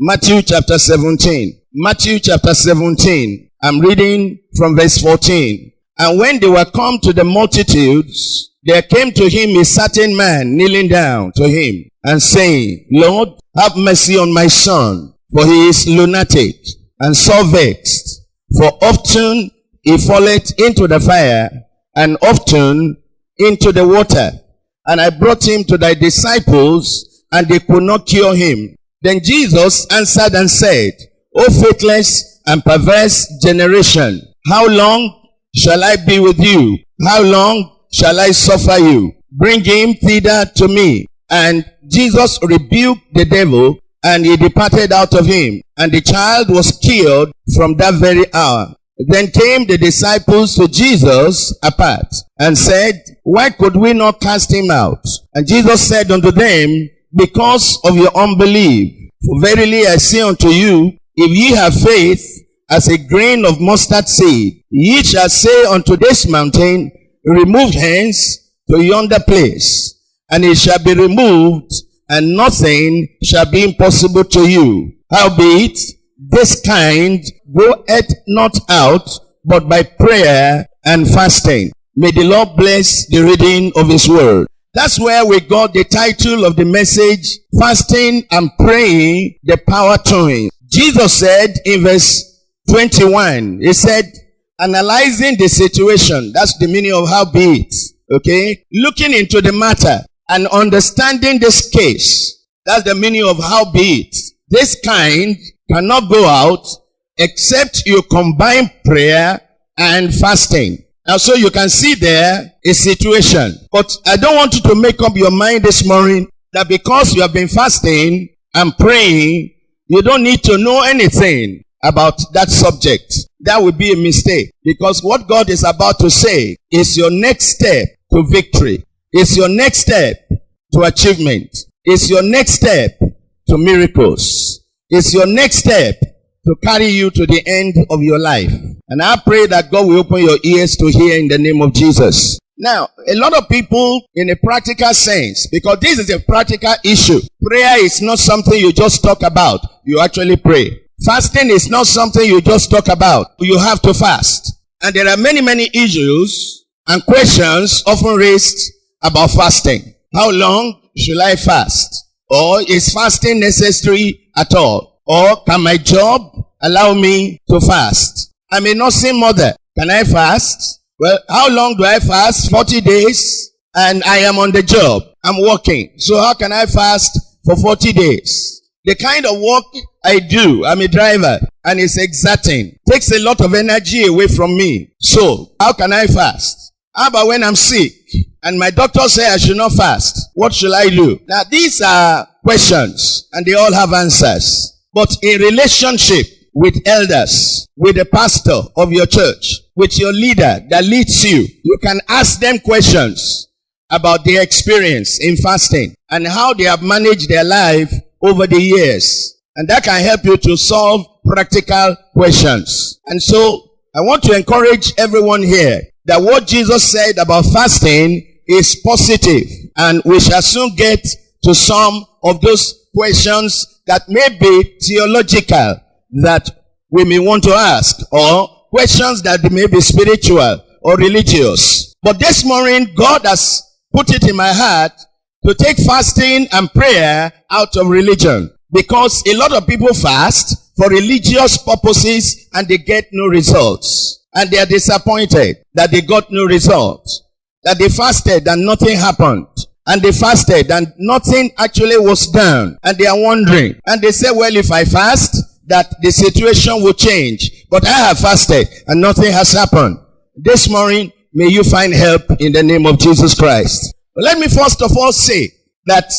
Matthew chapter 17. Matthew chapter 17. I'm reading from verse 14. And when they were come to the multitudes, there came to him a certain man kneeling down to him and saying, Lord, have mercy on my son, for he is lunatic and sore vexed. For often he falleth into the fire, and often into the water. And I brought him to thy disciples, and they could not cure him. Then Jesus answered and said, O faithless and perverse generation, how long shall I be with you? How long shall I suffer you? Bring him thither to me. And Jesus rebuked the devil, and he departed out of him. And the child was cured from that very hour. Then came the disciples to Jesus apart, and said, Why could we not cast him out? And Jesus said unto them, Because of your unbelief. For verily I say unto you, if ye have faith as a grain of mustard seed, ye shall say unto this mountain, Remove hence to yonder place, and it shall be removed, and nothing shall be impossible to you. Howbeit, this kind goeth not out, but by prayer and fasting. May the Lord bless the reading of his word. That's where we got the title of the message, Fasting and Praying, the Power to It. Jesus said in verse 21, he said, analyzing the situation, that's the meaning of howbeit, okay? Looking into the matter and understanding this case, that's the meaning of howbeit. This kind cannot go out except you combine prayer and fasting. Now, so you can see there a situation. But I don't want you to make up your mind this morning that because you have been fasting and praying, you don't need to know anything about that subject. That would be a mistake. Because what God is about to say is your next step to victory. It's your next step to achievement. It's your next step to miracles. It's your next step to carry you to the end of your life. And I pray that God will open your ears to hear in the name of Jesus. Now, a lot of people in a practical sense, because this is a practical issue. Prayer is not something you just talk about. You actually pray. Fasting is not something you just talk about. You have to fast. And there are many issues and questions often raised about fasting. How long should I fast? Or is fasting necessary at all? Or can my job allow me to fast? I'm a nursing mother. Can I fast? Well, how long do I fast? 40 days. And I am on the job. I'm working. So how can I fast for 40 days? The kind of work I do, I'm a driver, and it's exacting. Takes a lot of energy away from me. So how can I fast? How about when I'm sick and my doctor says I should not fast? What should I do? Now, these are questions, and they all have answers. But in relationship with elders, with the pastor of your church, with your leader that leads you, you can ask them questions about their experience in fasting and how they have managed their life over the years. And that can help you to solve practical questions. And so I want to encourage everyone here that what Jesus said about fasting is positive. And we shall soon get to some of those questions that may be theological that we may want to ask, or questions that may be spiritual or religious. But this morning, God has put it in my heart to take fasting and prayer out of religion. Because a lot of people fast for religious purposes and they get no results. And they are disappointed that they got no results. That they fasted and nothing happened. And they fasted and nothing actually was done. And they are wondering. And they say, well, if I fast, that the situation will change. But I have fasted and nothing has happened. This morning, may you find help in the name of Jesus Christ. But let me first of all say that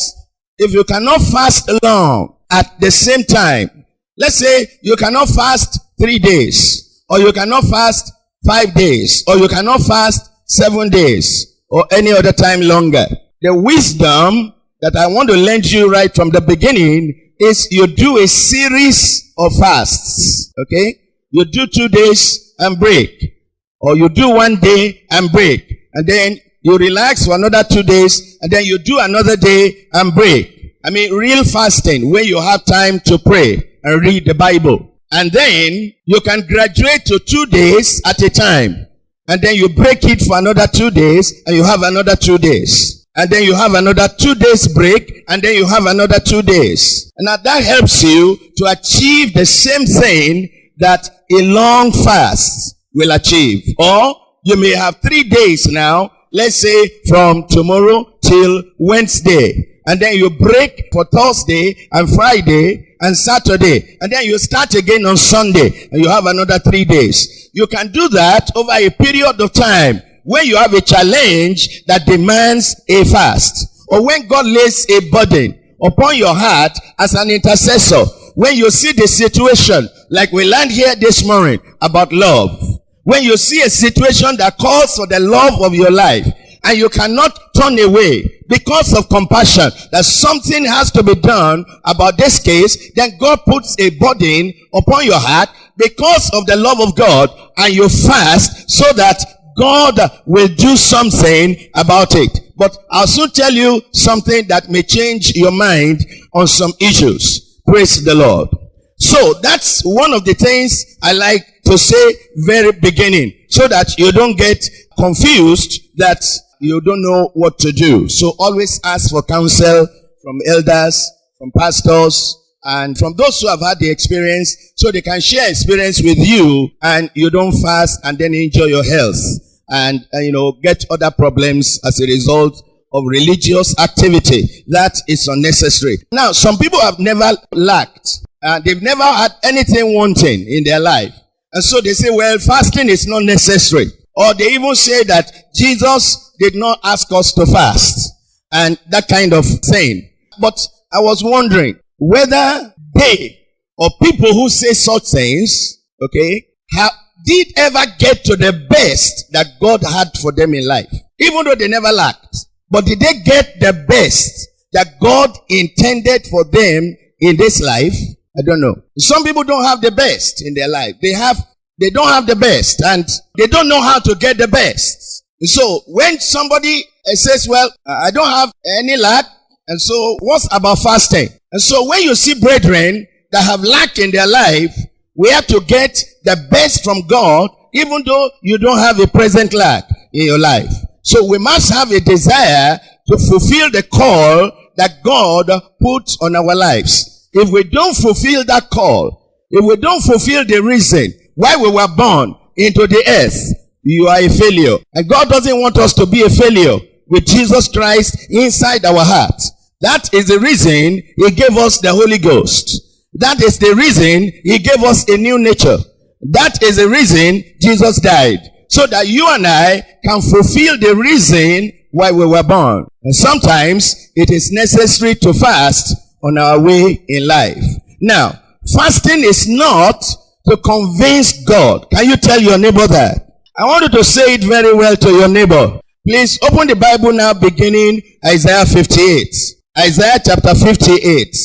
if you cannot fast long at the same time, let's say you cannot fast 3 days, or you cannot fast 5 days, or you cannot fast 7 days, or any other time longer. The wisdom that I want to lend you right from the beginning is you do a series of fasts. Okay? You do 2 days and break. Or you do 1 day and break. And then you relax for another 2 days. And then you do another day and break. I mean, real fasting where you have time to pray and read the Bible. And then you can graduate to 2 days at a time. And then you break it for another 2 days, and you have another 2 days. And then you have another 2 days break, and then you have another 2 days. And now that helps you to achieve the same thing that a long fast will achieve. Or you may have 3 days now, let's say from tomorrow till Wednesday. And then you break for Thursday and Friday and Saturday. And then you start again on Sunday, and you have another 3 days. You can do that over a period of time when you have a challenge that demands a fast. Or when God lays a burden upon your heart as an intercessor. When you see the situation, like we learned here this morning about love. When you see a situation that calls for the love of your life, and you cannot turn away because of compassion, that something has to be done about this case, then God puts a burden upon your heart because of the love of God, and you fast so that God will do something about it. But I'll soon tell you something that may change your mind on some issues. Praise the Lord. So that's one of the things I like to say very beginning, so that you don't get confused that you don't know what to do. So always ask for counsel from elders, from pastors, and from those who have had the experience, so they can share experience with you, and you don't fast and then enjoy your health and get other problems as a result of religious activity. That is unnecessary. Now, some people have never lacked. They've never had anything wanting in their life. And so they say, well, fasting is not necessary. Or they even say that Jesus did not ask us to fast. And that kind of thing. But I was wondering whether they or people who say such things, did ever get to the best that God had for them in life. Even though they never lacked. But did they get the best that God intended for them in this life? I don't know. Some people don't have the best in their life. They don't have the best, and they don't know how to get the best. So when somebody says, well, I don't have any lack, and so what's about fasting? And so when you see brethren that have lack in their life, we have to get the best from God, even though you don't have a present lack in your life. So we must have a desire to fulfill the call that God puts on our lives. If we don't fulfill that call, if we don't fulfill the reason why we were born into the earth, you are a failure. And God doesn't want us to be a failure with Jesus Christ inside our heart. That is the reason He gave us the Holy Ghost. That is the reason He gave us a new nature. That is the reason Jesus died. So that you and I can fulfill the reason why we were born. And sometimes it is necessary to fast on our way in life. Now, fasting is not to convince God. Can you tell your neighbor that? I want you to say it very well to your neighbor. Please open the Bible now, beginning Isaiah 58. Isaiah chapter 58.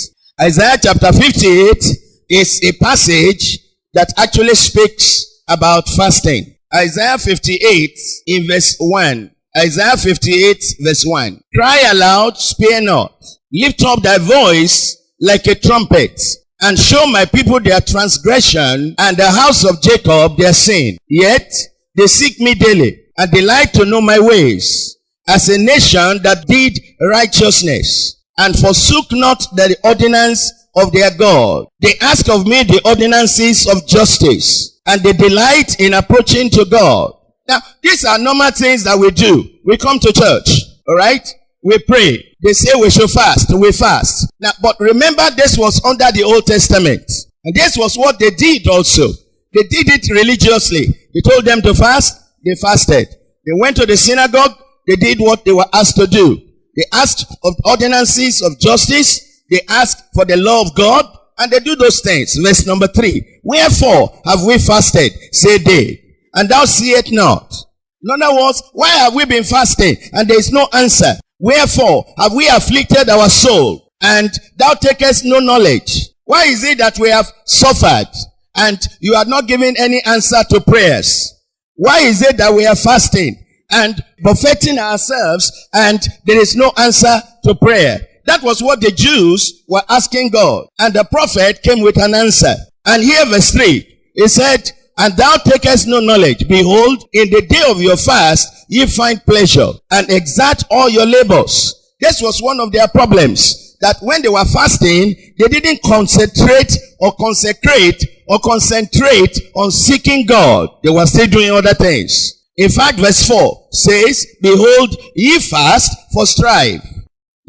Isaiah chapter 58 is a passage that actually speaks about fasting. Isaiah 58 in verse 1. Isaiah 58 verse 1. Cry aloud, spare not. Lift up thy voice like a trumpet, and show my people their transgression, and the house of Jacob their sin. Yet they seek me daily, and delight to know my ways, as a nation that did righteousness, and forsook not the ordinance of their God. They ask of me the ordinances of justice, and they delight in approaching to God. Now, these are normal things that we do. We come to church, all right? We pray. They say we should fast. We fast. Now, but remember, this was under the Old Testament. And this was what they did also. They did it religiously. They told them to fast. They fasted. They went to the synagogue. They did what they were asked to do. They asked of ordinances of justice. They asked for the law of God. And they do those things. Verse number 3. Wherefore have we fasted, say they, and thou seest not? In other words, why have we been fasting and there is no answer? Wherefore have we afflicted our soul, and thou takest no knowledge? Why is it that we have suffered and you are not giving any answer to prayers? Why is it that we are fasting and buffeting ourselves and there is no answer to prayer? That was what the Jews were asking God. And the prophet came with an answer. And here verse 3, he said, and thou takest no knowledge. Behold, in the day of your fast, ye find pleasure, and exert all your labors. This was one of their problems, that when they were fasting, they didn't concentrate or consecrate or concentrate on seeking God. They were still doing other things. In fact, verse 4 says, behold, ye fast for strife.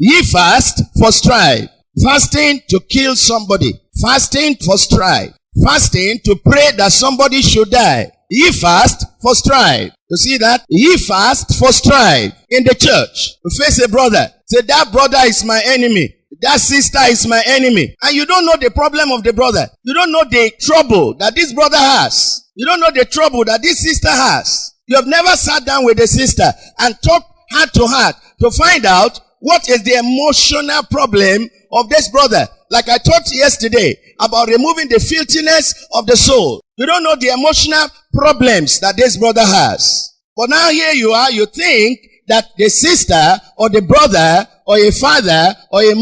Ye fast for strife. Fasting to kill somebody. Fasting for strife. Fasting to pray that somebody should die. Ye fast for strife. You see that? Ye fast for strife. In the church, you face a brother. Say, that brother is my enemy. That sister is my enemy. And you don't know the problem of the brother. You don't know the trouble that this brother has. You don't know the trouble that this sister has. You have never sat down with the sister and talked heart to heart to find out what is the emotional problem of this brother. Like I talked yesterday about removing the filthiness of the soul. You don't know the emotional problems that this brother has. But now here you are, you think that the sister or the brother or a father or a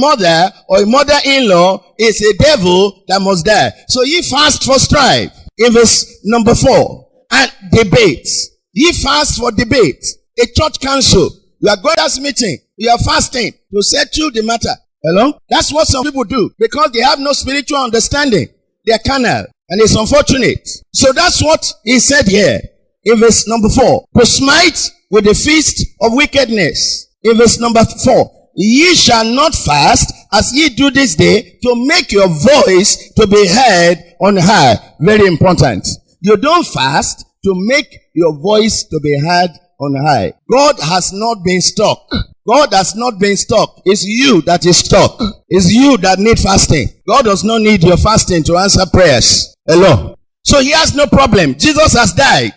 mother-in-law is a devil that must die. So ye fast for strife. In verse number 4. And debates. Ye fast for debate. A church council. You are going to this meeting. You are fasting to settle the matter. Hello? That's what some people do. Because they have no spiritual understanding. They are carnal. And it's unfortunate. So that's what he said here. In verse number 4. To smite with the feast of wickedness. In verse number 4. Ye shall not fast as ye do this day to make your voice to be heard on high. Very important. You don't fast to make your voice to be heard on high. God has not been stuck. God has not been stuck. It's you that is stuck. It's you that need fasting. God does not need your fasting to answer prayers. Hello. So he has no problem. Jesus has died.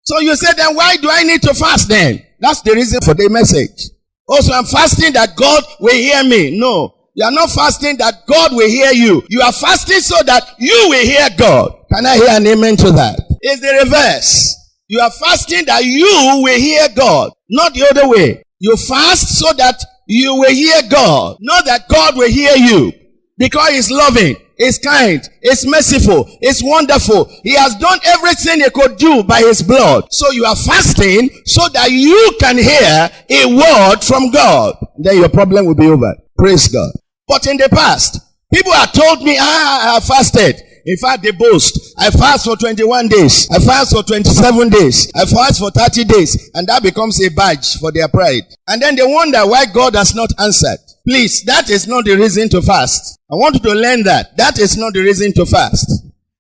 So you say, then why do I need to fast then? That's the reason for the message. Also, I'm fasting that God will hear me. No. You are not fasting that God will hear you. You are fasting so that you will hear God. Can I hear an amen to that? It's the reverse. You are fasting that you will hear God, not the other way. You fast so that you will hear God, not that God will hear you. Because he's loving, he's kind, he's merciful, he's wonderful. He has done everything he could do by his blood. So you are fasting so that you can hear a word from God. Then your problem will be over. Praise God. But in the past, people have told me, I fasted. In fact, they boast. I fast for 21 days. I fast for 27 days. I fast for 30 days. And that becomes a badge for their pride. And then they wonder why God has not answered. Please, that is not the reason to fast. I want you to learn that. That is not the reason to fast.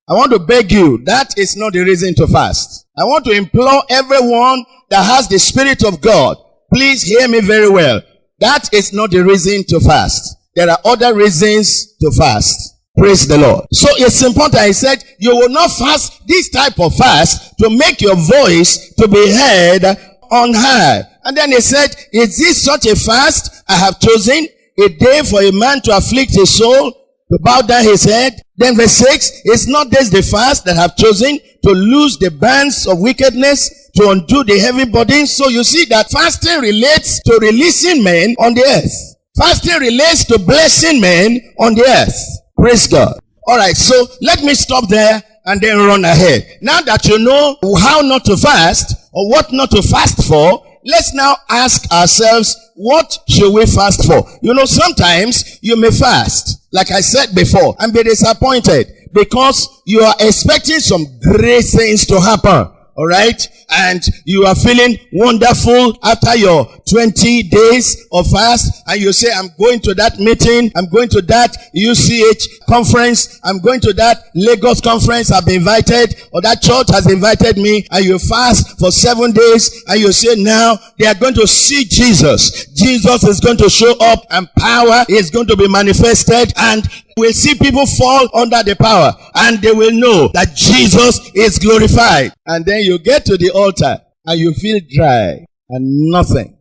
I want to beg you, that is not the reason to fast. I want to implore everyone that has the Spirit of God, please hear me very well. That is not the reason to fast. There are other reasons to fast. Praise the Lord. So it's important. I said, you will not fast this type of fast to make your voice to be heard on high. And then he said, is this such a fast I have chosen? A day for a man to afflict his soul, to bow down his head. Then verse 6, is not this the fast that I have chosen to loose the bands of wickedness, to undo the heavy burdens? So you see that fasting relates to releasing men on the earth. Fasting relates to blessing men on the earth. Praise God. Alright, so let me stop there and then run ahead. Now that you know how not to fast or what not to fast for, let's now ask ourselves, what should we fast for? You know, sometimes you may fast, like I said before, and be disappointed because you are expecting some great things to happen. Alright? And you are feeling wonderful after your 20 days of fast, and you say, I'm going to that meeting, I'm going to that UCH conference, I'm going to that Lagos conference, I've been invited, or that church has invited me, and you fast for 7 days, and you say, now they are going to see Jesus. Jesus is going to show up, and power is going to be manifested, and we'll see people fall under the power, and they will know that Jesus is glorified. And then you get to the altar and you feel dry and nothing.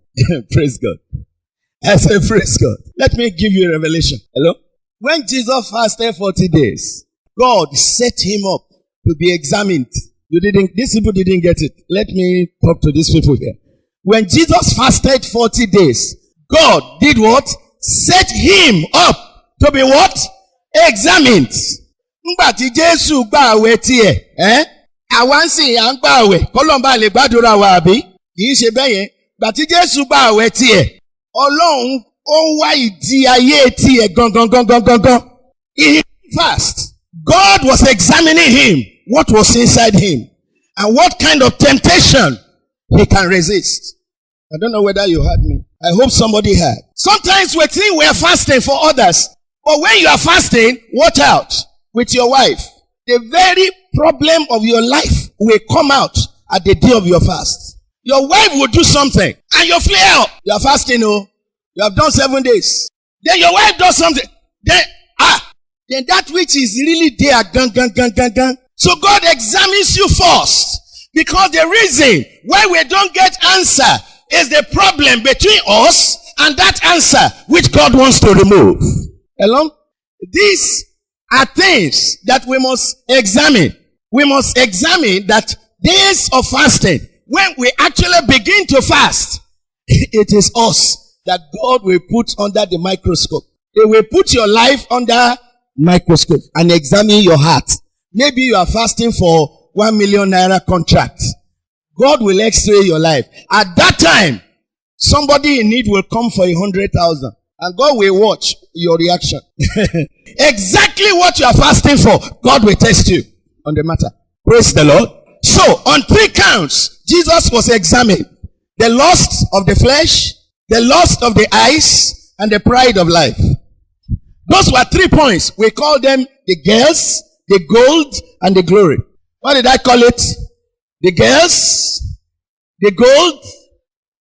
Praise God. I say praise God. Let me give you a revelation. Hello? When Jesus fasted 40 days, God set him up to be examined. These people didn't get it. Let me talk to these people here. When Jesus fasted 40 days, God did what? set him up to be what? Examined. Nígbà tí Jésù gba àwẹ̀ tiẹ̀, àwa ń sìn à ń gba àwẹ̀ kọ́lọ́mbà lè gbàdúrà wa àbí? Kì í ṣe bẹ́ẹ̀ yẹn. Ìgbà tí Jésù gba àwẹ̀ tiẹ̀, Ọlọ́run ó wá ìdí ayé tiẹ̀ gangan. He fast. God was examining him. What was inside him? And what kind of temptation he can resist. I don't know whether you heard me. I hope somebody heard. Sometimes we think we are fasting for others. But when you are fasting, watch out with your wife. The very problem of your life will come out at the day of your fast. Your wife will do something and you flare out. You are fasting, you have done 7 days. Then your wife does something. Then that which is really there, gang. So God examines you first. Because the reason why we don't get answer is the problem between us and that answer which God wants to remove. Hello? These are things that we must examine. We must examine that days of fasting, when we actually begin to fast, it is us that God will put under the microscope. He will put your life under microscope and examine your heart. Maybe you are fasting for 1 million naira contract. God will x-ray your life. At that time, somebody in need will come for 100,000. And God will watch your reaction. Exactly what you are fasting for, God will test you on the matter. Praise the Lord. So, on 3 counts, Jesus was examined. The lust of the flesh, the lust of the eyes, and the pride of life. Those were 3 points. We call them the girls, the gold, and the glory. What did I call it? The girls, the gold,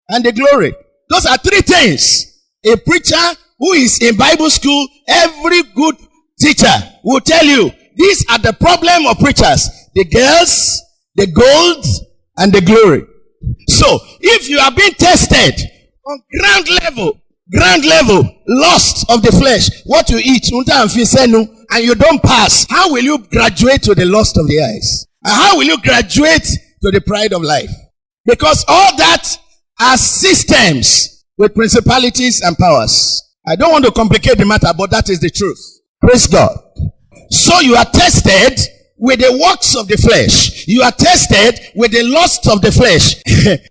and the glory. Those are 3 things. A preacher who is in Bible school, every good teacher will tell you, these are the problem of preachers. The girls, the gold, and the glory. So, if you are being tested on ground level, lust of the flesh, what you eat, and you don't pass, how will you graduate to the lust of the eyes? And how will you graduate to the pride of life? Because all that are systems with principalities and powers. I don't want to complicate the matter, but that is the truth. Praise God. So you are tested with the works of the flesh. You are tested with the lust of the flesh.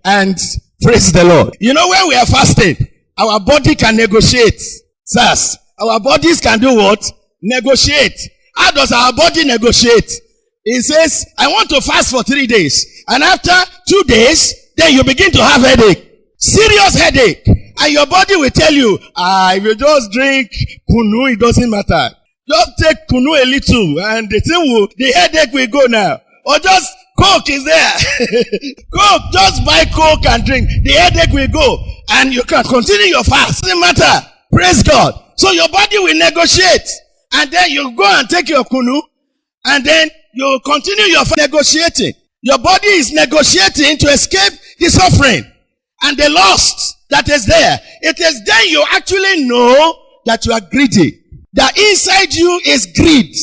And praise the Lord. You know, when we are fasting, our body can negotiate. Sirs, our bodies can do what? Negotiate. How does our body negotiate? It says, I want to fast for 3 days. And after 2 days, then you begin to have headache. Serious headache. And your body will tell you, if you just drink kunu, it doesn't matter. Just take kunu a little and the headache will go now. Or just Coke is there. Coke, just buy Coke and drink. The headache will go. And you can continue your fast. Doesn't matter. Praise God. So your body will negotiate. And then you go and take your kunu. And then you continue your negotiating. Your body is negotiating to escape the suffering and the lust that is there. It is then you actually know that you are greedy. That inside you is greed.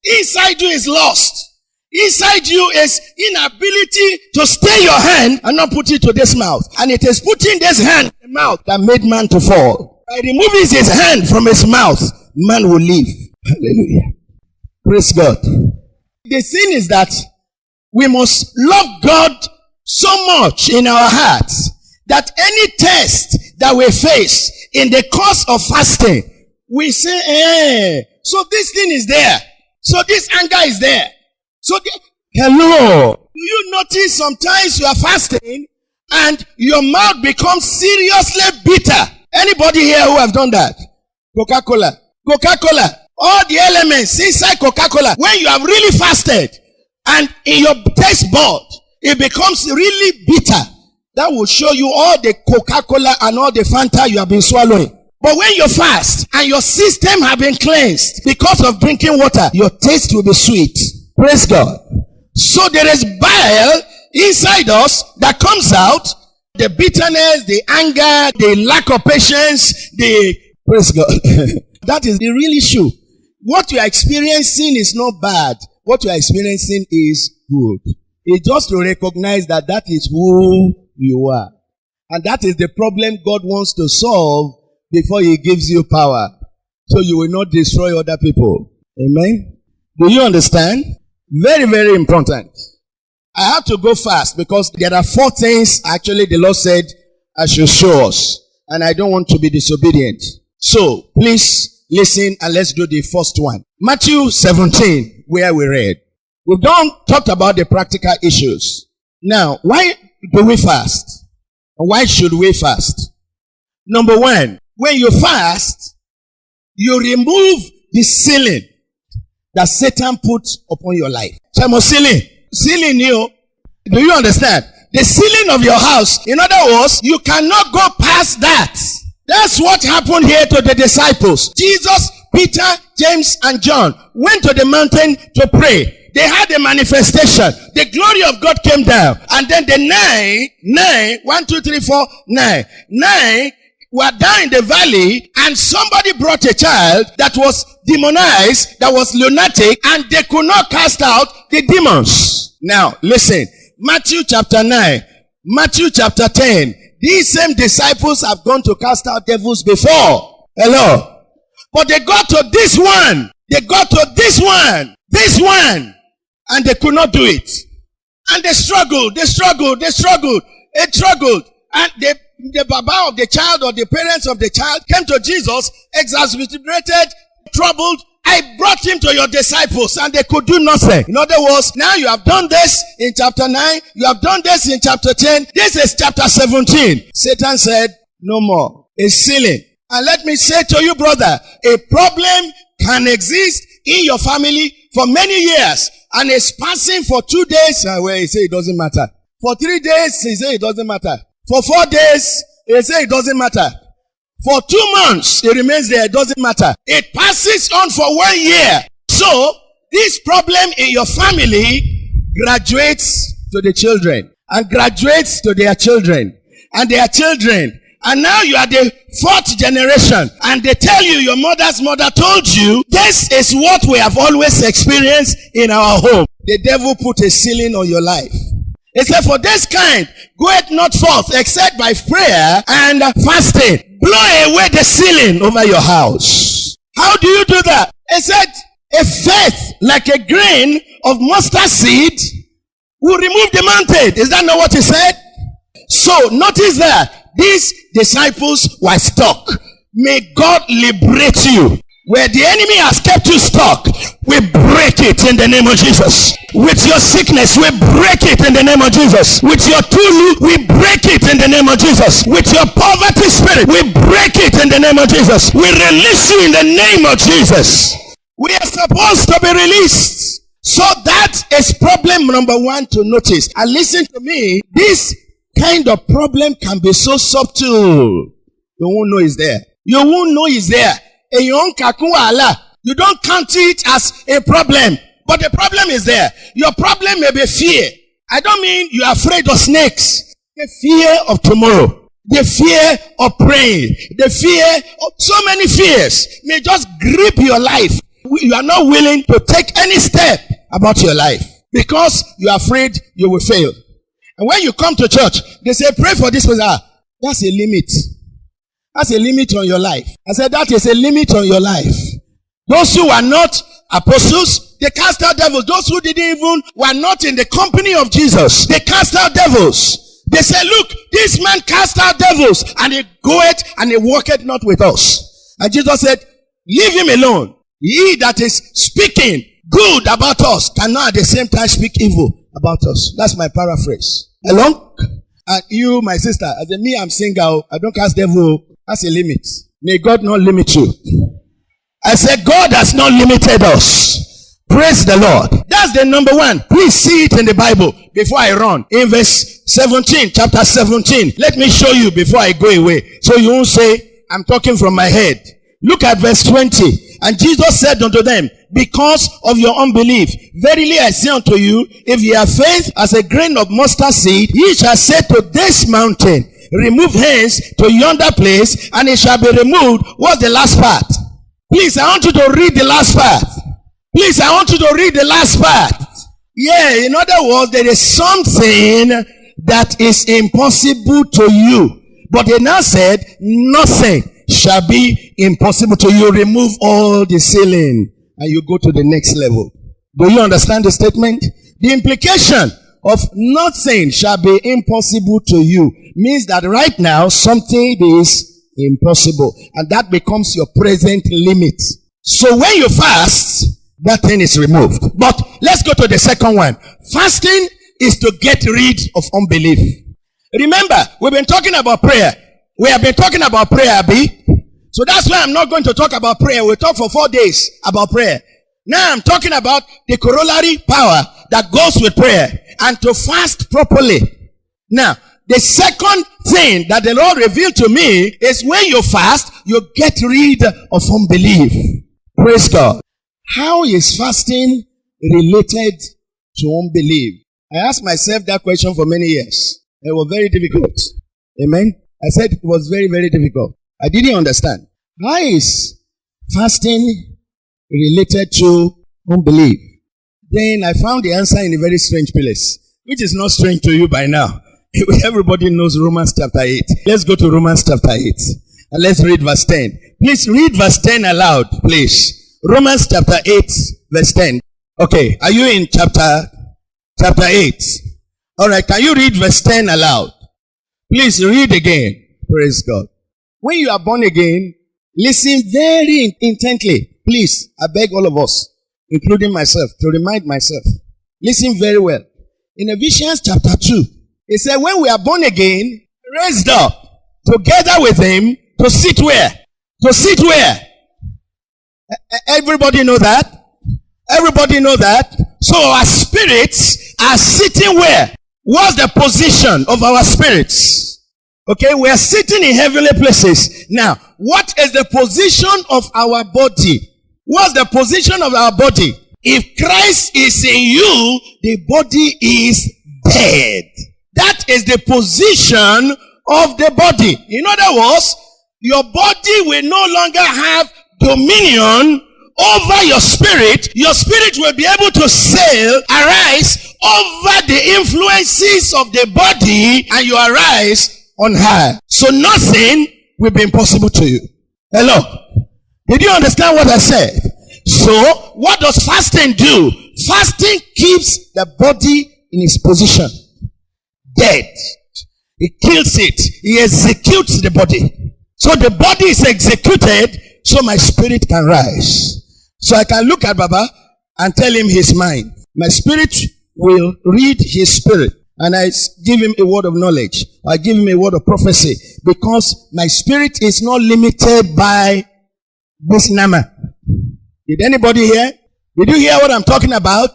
Inside you is lust. Inside you is inability to stay your hand and not put it to this mouth. And it is putting this hand in the mouth that made man to fall. By removing his hand from his mouth, man will live. Hallelujah. Praise God. The thing is that we must love God so much in our hearts that any test that we face in the course of fasting, we say, so this thing is there. So this anger is there. So, hello. Do you notice sometimes you are fasting and your mouth becomes seriously bitter? Anybody here who have done that? Coca-Cola. All the elements inside Coca-Cola, when you have really fasted and in your taste bud, it becomes really bitter. That will show you all the Coca-Cola and all the Fanta you have been swallowing. But when you fast and your system have been cleansed because of drinking water, your taste will be sweet. Praise God. So there is bile inside us that comes out. The bitterness, the anger, the lack of patience, praise God. That is the real issue. What you are experiencing is not bad. What you are experiencing is good. It's just to recognize that that is who you are. And that is the problem God wants to solve before he gives you power, so you will not destroy other people. Amen? Do you understand? Very, very important. I have to go fast because there are 4 things actually the Lord said I should show us. And I don't want to be disobedient. So, please listen and let's do the first one. Matthew 17, where we read. We've talked about the practical issues. Now, why do we fast? Why should we fast? Number 1, when you fast, you remove the ceiling that Satan put upon your life. Ceiling you. Do you understand? The ceiling of your house. In other words, you cannot go past that. That's what happened here to the disciples. Jesus, Peter, James, and John went to the mountain to pray. They had a manifestation. The glory of God came down. And then the 9 were down in the valley, and somebody brought a child that was demonized, that was lunatic, and they could not cast out the demons. Now, listen. Matthew chapter 9, Matthew chapter 10. These same disciples have gone to cast out devils before. Hello. But they got to this one. And they could not do it. And they struggled. And the baba of the child or the parents of the child came to Jesus, exasperated, troubled. I brought him to your disciples and they could do nothing. In other words, now you have done this in chapter 9. You have done this in chapter 10. This is chapter 17. Satan said, no more. A ceiling. And let me say to you, brother, a problem can exist in your family for many years. And it's passing for 2 days. Well, he said it doesn't matter. For 3 days, he said it doesn't matter. For 4 days, he said it doesn't matter. For 2 months, it remains there. It doesn't matter. It passes on for 1 year. So, this problem in your family graduates to the children. And graduates to their children. And their children. And now you are the 4th generation. And they tell you, your mother's mother told you, this is what we have always experienced in our home. The devil put a ceiling on your life. He said, for this kind, goeth not forth except by prayer and fasting. Blow away the ceiling over your house. How do you do that? He said, a faith like a grain of mustard seed will remove the mountain. Is that not what he said? So, notice that these disciples were stuck. May God liberate you. Where the enemy has kept you stuck, we break it in the name of Jesus. With your sickness, we break it in the name of Jesus. With your tulu, we break it in the name of Jesus. With your poverty spirit, we break it in the name of Jesus. We release you in the name of Jesus. We are supposed to be released. So that is problem number 1 to notice. And listen to me, this kind of problem can be so subtle. You won't know it's there. You won't know it's there. You don't count it as a problem. But the problem is there. Your problem may be fear. I don't mean you are afraid of snakes. The fear of tomorrow. The fear of praying. The fear of so many fears may just grip your life. You are not willing to take any step about your life because you are afraid you will fail. And when you come to church, they say, pray for this person. That's a limit. That's a limit on your life. I said, that is a limit on your life. Those who are not apostles, they cast out devils. Those who were not in the company of Jesus, they cast out devils. They say, look, this man cast out devils, and he goeth and he walketh not with us. And Jesus said, leave him alone. He that is speaking good about us cannot at the same time speak evil about us. That's my paraphrase. Along? And you, my sister, as a me, I'm single. I don't cast devil. That's a limit. May God not limit you. I said God has not limited us. Praise the Lord. That's the number 1. Please see it in the Bible before I run. In verse 17, chapter 17. Let me show you before I go away. So you won't say, I'm talking from my head. Look at verse 20. And Jesus said unto them, because of your unbelief, verily I say unto you, if ye have faith as a grain of mustard seed, ye shall say to this mountain, remove hence to yonder place, and it shall be removed. What's the last part? Please, I want you to read the last part. Please, I want you to read the last part. Yeah, in other words, there is something that is impossible to you. But they now said, nothing shall be impossible to you. Remove all the ceiling and you go to the next level. Do you understand the statement? The implication of nothing shall be impossible to you means that right now something is impossible, and that becomes your present limit. So when you fast, that thing is removed. But let's go to the second one. Fasting is to get rid of unbelief. Remember, we've been talking about prayer. We have been talking about prayer, Abi. So that's why I'm not going to talk about prayer. We'll talk for 4 days about prayer. Now I'm talking about the corollary power that goes with prayer and to fast properly. Now, the second thing that the Lord revealed to me is when you fast, you get rid of unbelief. Praise God. How is fasting related to unbelief? I asked myself that question for many years. It was very difficult. Amen. I said it was very, very difficult. I didn't understand. How is fasting related to unbelief? Then I found the answer in a very strange place, which is not strange to you by now. Everybody knows Romans chapter 8. Let's go to Romans chapter 8 and let's read verse 10. Please read verse 10 aloud, please. Romans chapter 8, verse 10. Okay, are you in chapter 8? All right, can you read verse 10 aloud? Please read again. Praise God. When you are born again, listen very intently. Please, I beg all of us, including myself, to remind myself. Listen very well. In Ephesians chapter 2, it said, when we are born again, raised up together with him to sit where? To sit where? Everybody know that? Everybody know that? So our spirits are sitting where? What's the position of our spirits? Okay, we are sitting in heavenly places. Now, what is the position of our body? What's the position of our body? If Christ is in you, the body is dead. That is the position of the body. In other words, your body will no longer have dominion over your spirit. Your spirit will be able to arise over the influences of the body, and you arise on high. So nothing will be impossible to you. Hello? Did you understand what I said? So, what does fasting do? Fasting keeps the body in its position. Dead. It kills it. He executes the body. So the body is executed, so my spirit can rise. So I can look at Baba and tell him his mind. My spirit will read his spirit, and I give him a word of knowledge. I give him a word of prophecy, because my spirit is not limited by this nama. Did anybody hear? Did you hear what I'm talking about?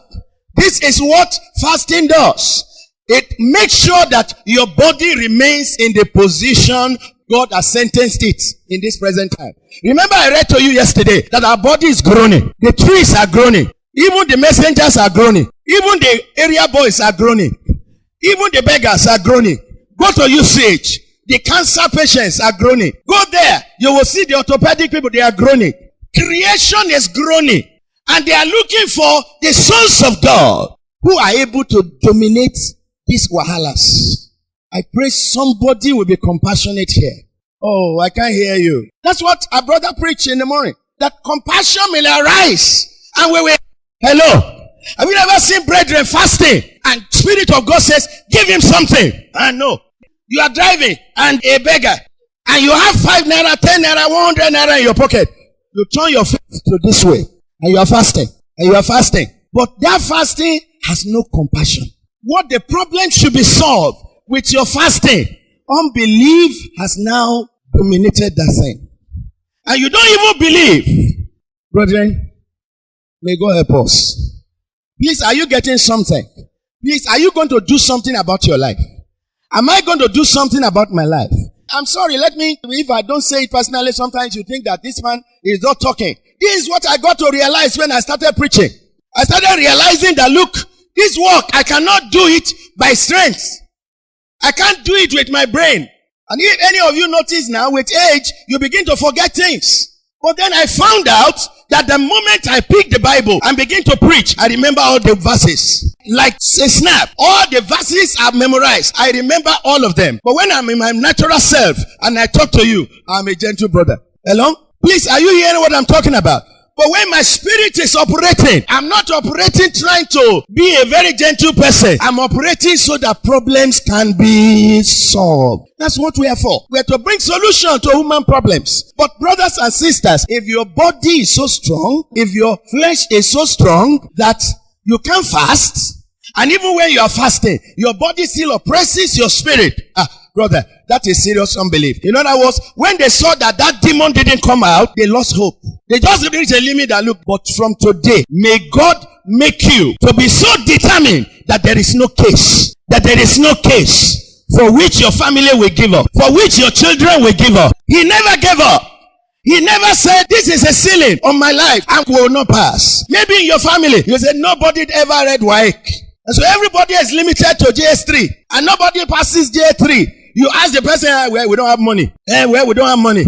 This is what fasting does. It makes sure that your body remains in the position God has sentenced it in this present time. Remember, I read to you yesterday that our body is groaning. The trees are groaning. Even the messengers are groaning. Even the area boys are groaning. Even the beggars are groaning. Go to UCH. The cancer patients are groaning. Go there. You will see the orthopedic people. They are groaning. Creation is groaning. And they are looking for the sons of God who are able to dominate these wahalas. I pray somebody will be compassionate here. Oh, I can't hear you. That's what our brother preached in the morning. That compassion will arise. And we will. Hello. Have you ever seen brethren fasting? And Spirit of God says, give him something. I know. You are driving and a beggar. And you have 5 naira, 10 naira, 100 naira in your pocket. You turn your face to this way. And you are fasting. And you are fasting. But that fasting has no compassion. What the problem should be solved with your fasting. Unbelief has now dominated that thing. And you don't even believe. Brethren, may God help us. Please, are you getting something? Please, are you going to do something about your life? Am I going to do something about my life? I'm sorry, if I don't say it personally, sometimes you think that this man is not talking. This is what I got to realize when I started preaching. I started realizing that, look, this work, I cannot do it by strength. I can't do it with my brain. And if any of you notice now, with age, you begin to forget things. But then I found out that the moment I pick the Bible and begin to preach, I remember all the verses. like a snap. All the verses are memorized. I remember all of them. But when I'm in my natural self and I talk to you, I'm a gentle brother. Hello? Please, are you hearing what I'm talking about? But when my spirit is operating, I'm not operating trying to be a very gentle person. I'm operating so that problems can be solved. That's what we are for. We are to bring solution to human problems. But brothers and sisters, if your body is so strong, if your flesh is so strong that you can fast, and even when you are fasting, your body still oppresses your spirit. Brother, that is serious unbelief. In other words, when they saw that demon didn't come out, they lost hope. They just reached a limit that, look, but from today, may God make you to be so determined that there is no case. That there is no case for which your family will give up. For which your children will give up. He never gave up. He never said, this is a ceiling on my life and will not pass. Maybe in your family, you said nobody ever read WAEC. And so everybody is limited to JS3. And nobody passes JS3. You ask the person, where we don't have money. Where we don't have money.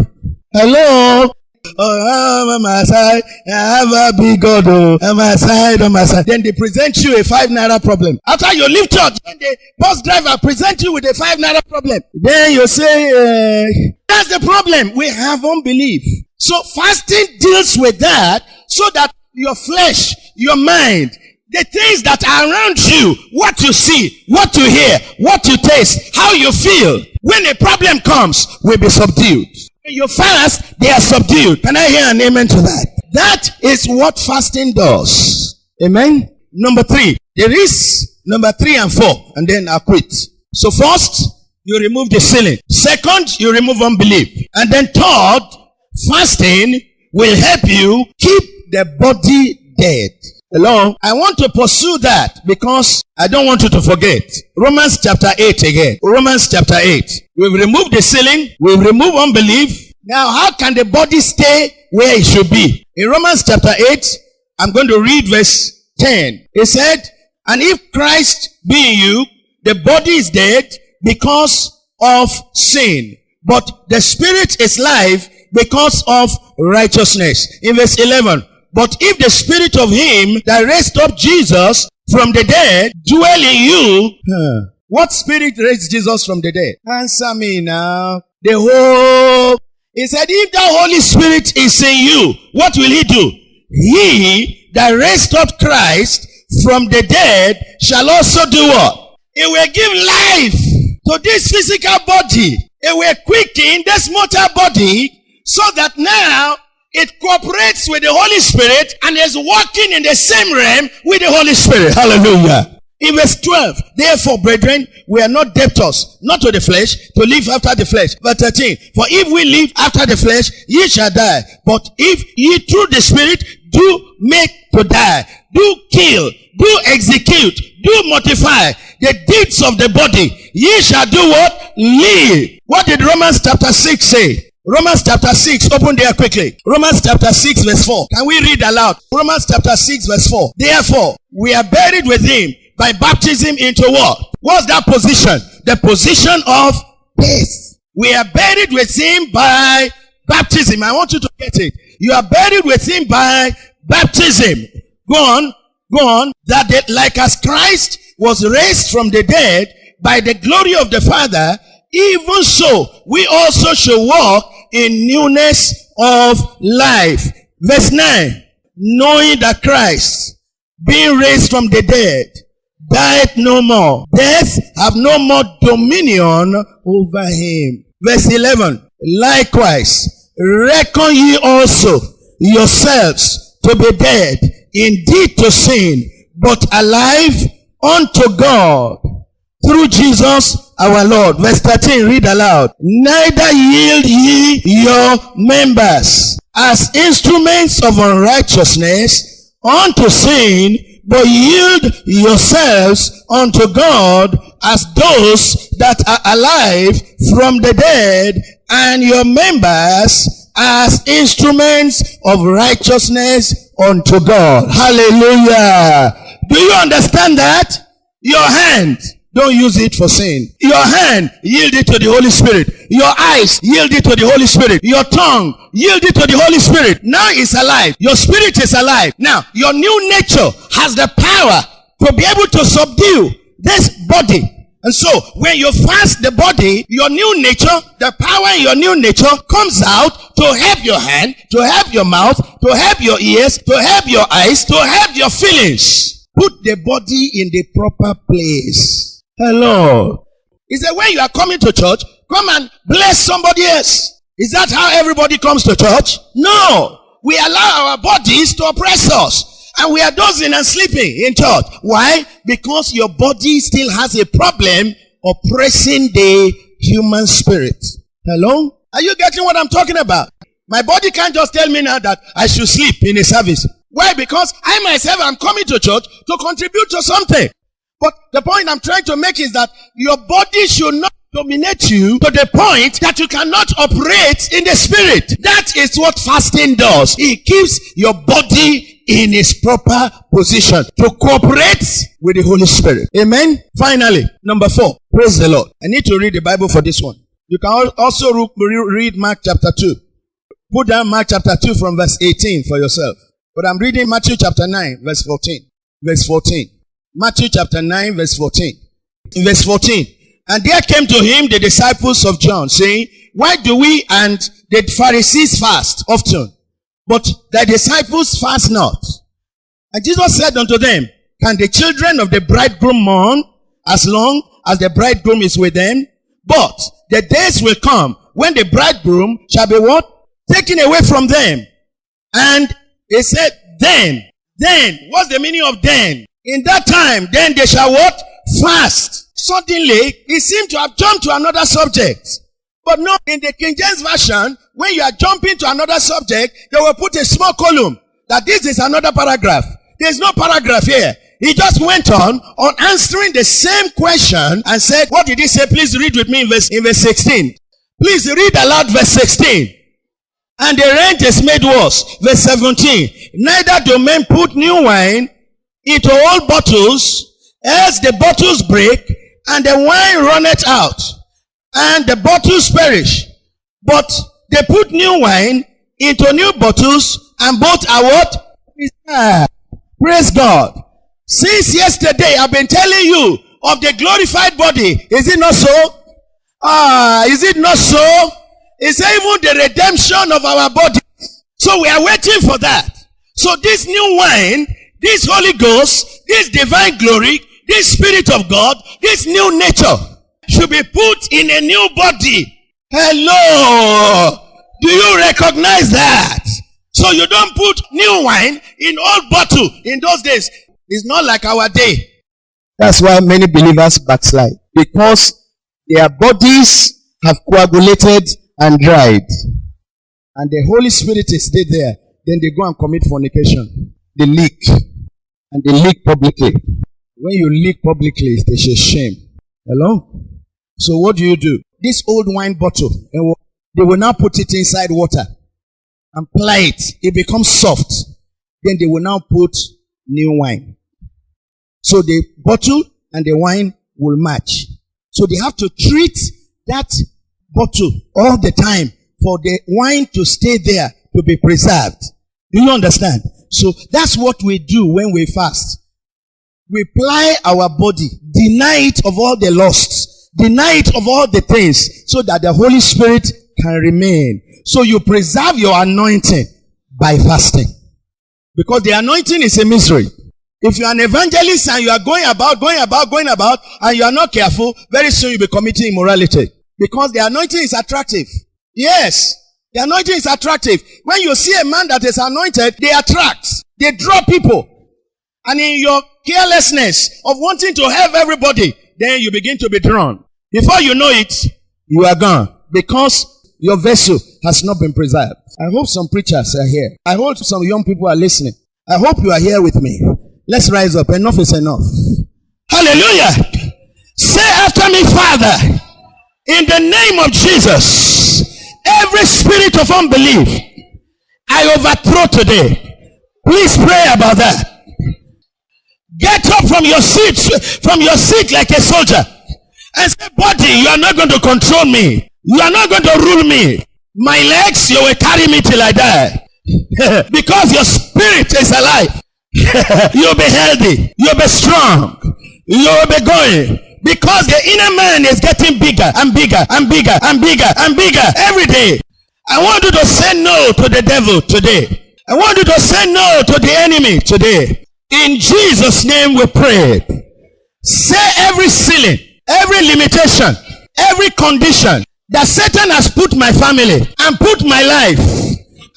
Hello? Oh, I'm on my side. I have a big God. On my side, on my side. Then they present you a 5 naira problem. After you leave church, then the bus driver present you with a 5 naira problem. Then you say, that's the problem. We have unbelief. So fasting deals with that so that your flesh, your mind, the things that are around you, what you see, what you hear, what you taste, how you feel, when a problem comes, will be subdued. When you fast, they are subdued. Can I hear an amen to that? That is what fasting does. Amen? Number 3. There is number 3 and 4, and then I'll quit. So first, you remove the ceiling. Second, you remove unbelief. And then third, fasting will help you keep the body dead. Hello? I want to pursue that because I don't want you to forget. Romans chapter 8 again. Romans chapter 8. We've removed the ceiling. We've removed unbelief. Now, how can the body stay where it should be? In Romans chapter 8, I'm going to read verse 10. It said, and if Christ be in you, the body is dead because of sin. But the spirit is life because of righteousness. In verse 11. But if the spirit of him that raised up Jesus from the dead dwell in you, what spirit raised Jesus from the dead? Answer me now. The whole. He said, if the Holy Spirit is in you, what will he do? He that raised up Christ from the dead shall also do what? It will give life to this physical body. It will quicken this mortal body so that now it cooperates with the Holy Spirit and is working in the same realm with the Holy Spirit. Hallelujah. In verse 12, therefore, brethren, we are not debtors, not to the flesh, to live after the flesh. Verse 13, for if we live after the flesh, ye shall die. But if ye through the Spirit do make to die, do kill, do execute, do mortify the deeds of the body, ye shall do what? Live. What did Romans chapter 6 say? Romans chapter 6, open there quickly. Romans chapter 6 verse 4. Can we read aloud? Romans chapter 6 verse 4. Therefore, we are buried with him by baptism into what? What's that position? The position of death. We are buried with him by baptism. I want you to get it. You are buried with him by baptism. Go on. That like as Christ was raised from the dead by the glory of the Father, even so, we also shall walk in newness of life. Verse 9. Knowing that Christ, being raised from the dead, died no more. Death have no more dominion over him. Verse 11. Likewise, reckon ye also yourselves to be dead, indeed to sin, but alive unto God through Jesus our Lord. Verse 13, read aloud. Neither yield ye your members as instruments of unrighteousness unto sin, but yield yourselves unto God as those that are alive from the dead, and your members as instruments of righteousness unto God. Hallelujah. Do you understand that? Your hand, don't use it for sin. Your hand, yield it to the Holy Spirit. Your eyes, yield it to the Holy Spirit. Your tongue, yield it to the Holy Spirit. Now it's alive. Your spirit is alive. Now, your new nature has the power to be able to subdue this body. And so, when you fast the body, your new nature, the power in your new nature comes out to help your hand, to help your mouth, to help your ears, to help your eyes, to help your feelings. Put the body in the proper place. Hello. He said, when you are coming to church, come and bless somebody else. Is that how everybody comes to church? No. We allow our bodies to oppress us. And we are dozing and sleeping in church. Why? Because your body still has a problem oppressing the human spirit. Hello? Are you getting what I'm talking about? My body can't just tell me now that I should sleep in a service. Why? Because I myself am coming to church to contribute to something. But the point I'm trying to make is that your body should not dominate you to the point that you cannot operate in the spirit. That is what fasting does. It keeps your body in its proper position to cooperate with the Holy Spirit. Amen. Finally, number 4. Praise the Lord. I need to read the Bible for this one. You can also read Mark chapter 2. Put down Mark chapter 2 from verse 18 for yourself. But I'm reading Matthew chapter 9 verse 14. Verse 14. Matthew chapter 9 verse 14. In verse 14. And there came to him the disciples of John, saying, why do we and the Pharisees fast often, but the disciples fast not? And Jesus said unto them, can the children of the bridegroom mourn as long as the bridegroom is with them? But the days will come when the bridegroom shall be what? Taken away from them. And he said, then, what's the meaning of then? In that time, then they shall what? Fast. Suddenly, he seemed to have jumped to another subject. But no, in the King James Version, when you are jumping to another subject, they will put a small column that this is another paragraph. There's no paragraph here. He just went on answering the same question and said, what did he say? Please read with me in verse 16. Please read aloud verse 16. And the rent is made worse. Verse 17. Neither do men put new wine into old bottles, else the bottles break, and the wine runneth out, and the bottles perish. But they put new wine into new bottles, and both are what? Praise God. Since yesterday, I've been telling you of the glorified body. Is it not so? Is it not so? It's even the redemption of our body. So we are waiting for that. So this new wine, this Holy Ghost, this divine glory, this Spirit of God, this new nature should be put in a new body. Hello. Do you recognize that? So you don't put new wine in old bottle in those days. It's not like our day. That's why many believers backslide. Because their bodies have coagulated and dried. And the Holy Spirit is still there. Then they go and commit fornication. They leak. And they leak publicly. When you leak publicly, it's a shame. Hello? So what do? This old wine bottle, they will now put it inside water and ply it. It becomes soft. Then they will now put new wine. So the bottle and the wine will match. So they have to treat that bottle all the time for the wine to stay there, to be preserved. Do you understand? So that's what we do when we fast. We ply our body, deny it of all the lusts, deny it of all the things, so that the Holy Spirit can remain. So you preserve your anointing by fasting. Because the anointing is a mystery. If you are an evangelist and you are going about, and you are not careful, very soon you'll be committing immorality. Because the anointing is attractive. Yes, the anointing is attractive. When you see a man that is anointed, they attract. They draw people. And in your carelessness of wanting to help everybody, then you begin to be drawn. Before you know it, you are gone. Because your vessel has not been preserved. I hope some preachers are here. I hope some young people are listening. I hope you are here with me. Let's rise up. Enough is enough. Hallelujah. Say after me, Father, in the name of Jesus, every spirit of unbelief I overthrow today. Please pray about that. Get up from your seat like a soldier, and say, body, you are not going to control me. You are not going to rule me. My legs, you will carry me till I die. Because your spirit is alive. You'll be healthy. You'll be strong. You'll be going. Because the inner man is getting bigger and bigger and bigger and bigger and bigger every day. I want you to say no to the devil today. I want you to say no to the enemy today. In Jesus' name we pray. Say every ceiling, every limitation, every condition that Satan has put my family and put my life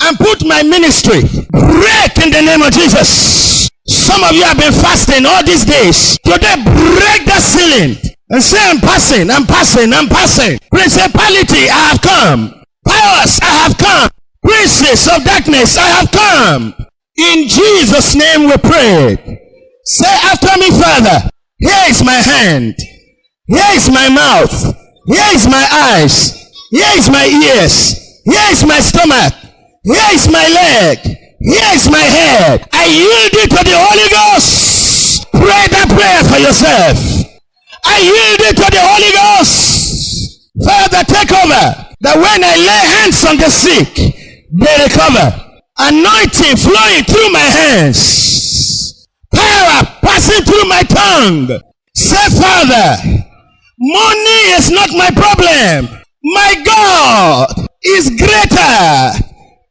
and put my ministry, break in the name of Jesus. Some of you have been fasting all these days. Today, break the ceiling and say, I'm passing, I'm passing, I'm passing. Principality, I have come. Powers, I have come. Princes of darkness, I have come. In Jesus' name we pray. Say after me, Father, here is my hand. Here is my mouth. Here is my eyes. Here is my ears. Here is my stomach. Here is my leg. Here is my head. I yield it to the Holy Ghost. Pray that prayer for yourself. I yield it to the Holy Ghost. Father, take over. That when I lay hands on the sick, they recover. Anointing flowing through my hands. Power passing through my tongue. Say, Father, money is not my problem. My God is greater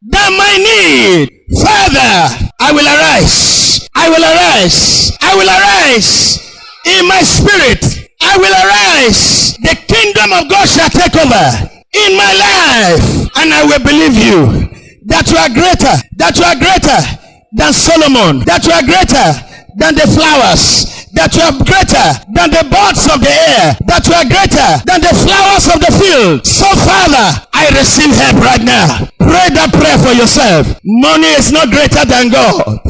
than my need. Father, I will arise. I will arise. I will arise in my spirit. I will arise. The kingdom of God shall take over in my life. And I will believe you that you are greater. That you are greater than Solomon. That you are greater than the flowers. That you are greater than the birds of the air. That you are greater than the flowers of the field. So Father, I receive help right now. Pray that prayer for yourself. Money is not greater than God.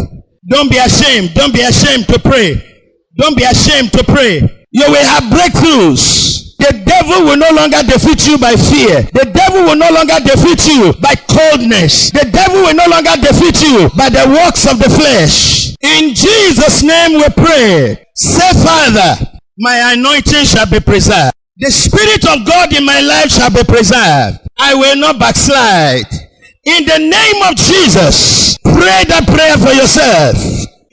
Don't be ashamed. Don't be ashamed to pray. Don't be ashamed to pray. You will have breakthroughs. The devil will no longer defeat you by fear. The devil will no longer defeat you by coldness. The devil will no longer defeat you by the works of the flesh. In Jesus' name we pray. Say, Father, my anointing shall be preserved. The Spirit of God in my life shall be preserved. I will not backslide. In the name of Jesus, pray that prayer for yourself.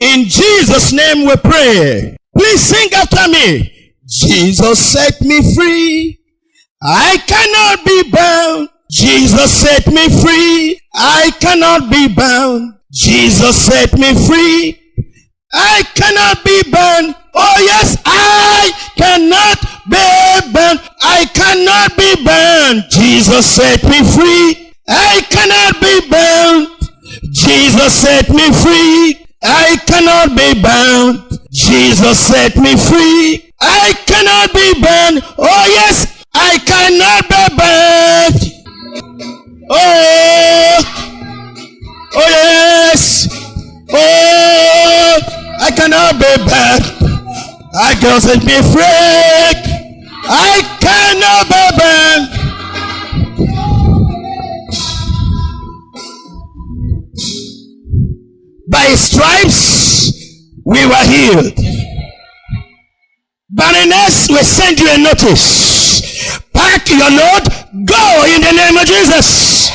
In Jesus' name we pray. Please sing after me. Jesus set me free. I cannot be bound. Jesus set me free. I cannot be bound. Jesus set me free. I cannot be bound. Oh yes, I cannot be bound. I cannot be bound. Jesus set me free. I cannot be bound. Jesus set me free. I cannot be bound. Jesus set me free. I cannot be bound. Oh yes, I cannot be bound. Oh yes. Oh, I cannot be bound. I can set me free. I cannot be bound. By his stripes we were healed. Barrenness, we send you a notice. Pack your load, go in the name of Jesus.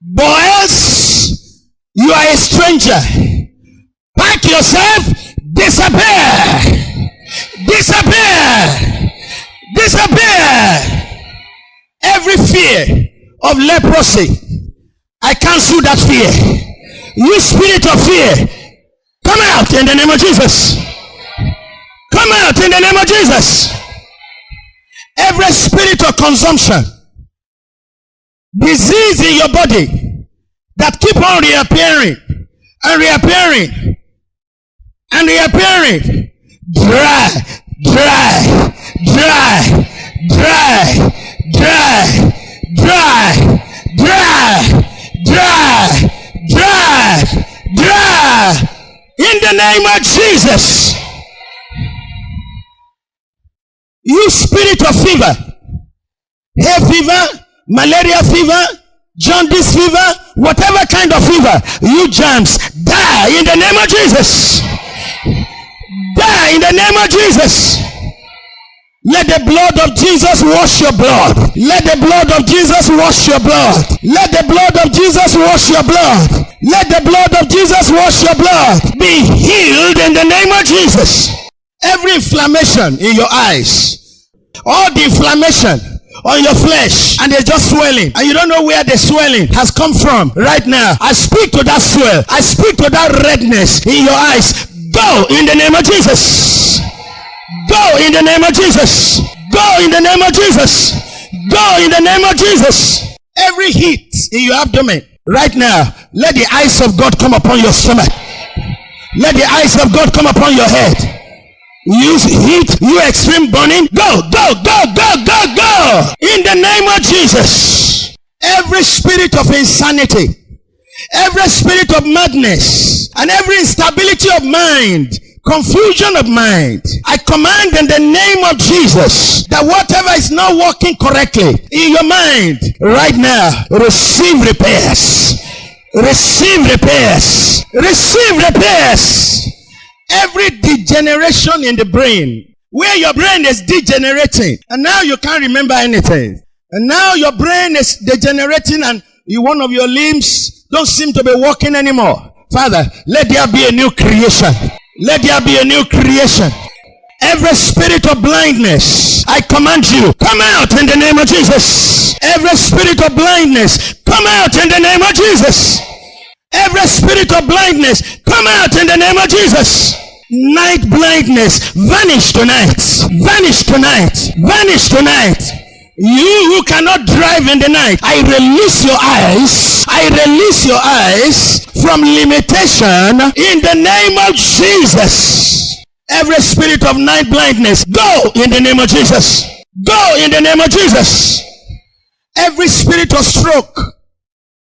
Boys, you are a stranger. Pack yourself, disappear. Disappear. Disappear. Every fear of leprosy, I cancel that fear. You spirit of fear, come out in the name of Jesus. Come out in the name of Jesus. Every spirit of consumption, disease in your body that keep on reappearing and reappearing and reappearing, dry, dry, dry, dry, dry, dry, dry, dry, dry, dry, in the name of Jesus. You spirit of fever, hay fever, malaria fever, jaundice fever, whatever kind of fever, you germs, die in the name of Jesus. Die in the name of Jesus. Let the blood of Jesus wash your blood. Let the blood of Jesus wash your blood. Let the blood of Jesus wash your blood. Let the blood of Jesus wash your blood. Be healed in the name of Jesus. Every inflammation in your eyes, all the inflammation on your flesh, and they're just swelling, and you don't know where the swelling has come from. Right now, I speak to that swell. I speak to that redness in your eyes. Go in the name of Jesus. Go in the name of Jesus. Go in the name of Jesus. Go in the name of Jesus. Every heat in your abdomen, right now, let the eyes of God come upon your stomach. Let the eyes of God come upon your head. You heat, you extreme burning. Go, go, go, go, go, go. In the name of Jesus. Every spirit of insanity, every spirit of madness, and every instability of mind, confusion of mind, I command in the name of Jesus that whatever is not working correctly in your mind right now, receive repairs. Receive repairs. Receive repairs. Every degeneration in the brain, where your brain is degenerating, and now you can't remember anything, and now your brain is degenerating, and one of your limbs don't seem to be working anymore. Father, let there be a new creation. Let there be a new creation. Every spirit of blindness, I command you, come out in the name of Jesus. Every spirit of blindness, come out in the name of Jesus. Every spirit of blindness, come out in the name of Jesus. Night blindness, vanish tonight. Vanish tonight. Vanish tonight. You who cannot drive in the night, I release your eyes. I release your eyes from limitation in the name of Jesus. Every spirit of night blindness, go in the name of Jesus. Go in the name of Jesus. Every spirit of stroke,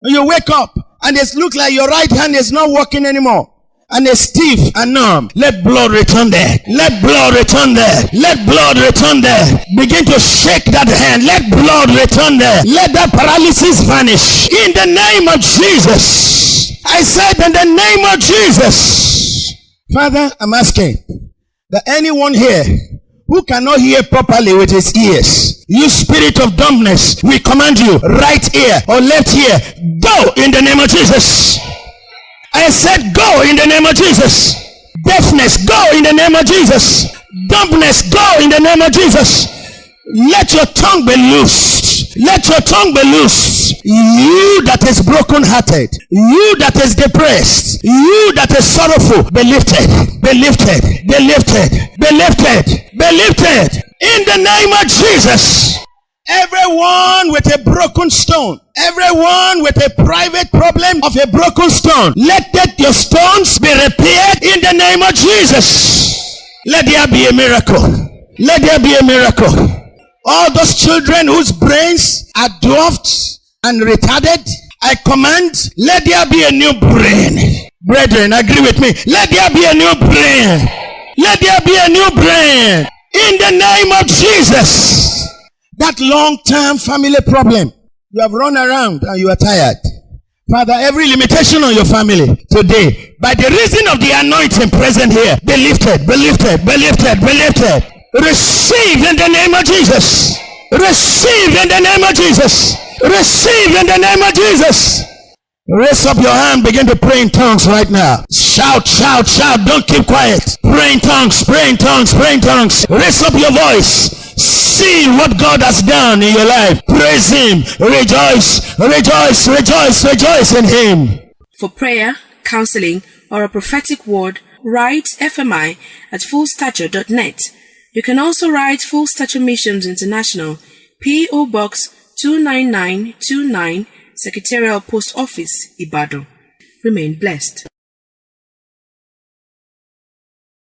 when you wake up and it looks like your right hand is not working anymore, and it's stiff and numb, let blood return there. Let blood return there. Let blood return there. Begin to shake that hand. Let blood return there. Let that paralysis vanish in the name of Jesus. I said in the name of Jesus. Father, I'm asking that anyone here who cannot hear properly with his ears, you spirit of dumbness, we command you, right ear or left ear, go in the name of Jesus. I said go in the name of Jesus. Deafness, go in the name of Jesus. Dumbness, go in the name of Jesus. Let your tongue be loosed. Let your tongue be loosed. You that is broken-hearted, you that is depressed, you that is sorrowful, be lifted, be lifted, be lifted, be lifted, be lifted. In the name of Jesus. Everyone with a broken stone, everyone with a private problem of a broken stone, let your stones be repaired in the name of Jesus. Let there be a miracle. Let there be a miracle. All those children whose brains are dwarfed and retarded, I command, let there be a new brain. Brethren, agree with me. Let there be a new brain. Let there be a new brain. In the name of Jesus. That long-term family problem, you have run around and you are tired. Father, every limitation on your family today, by the reason of the anointing present here, be lifted, be lifted, be lifted, be lifted. Receive in the name of Jesus. Receive in the name of Jesus. Receive in the name of Jesus. Raise up your hand, begin to pray in tongues right now. Shout, shout, shout, don't keep quiet. Pray in tongues, pray in tongues, pray in tongues. Raise up your voice. See what God has done in your life. Praise Him. Rejoice, rejoice, rejoice, rejoice in Him. For prayer, counseling, or a prophetic word, write FMI at fullstature.net. You can also write Full Stature Missions International, P.O. Box 29929, Secretarial Post Office, Ibadan. Remain blessed.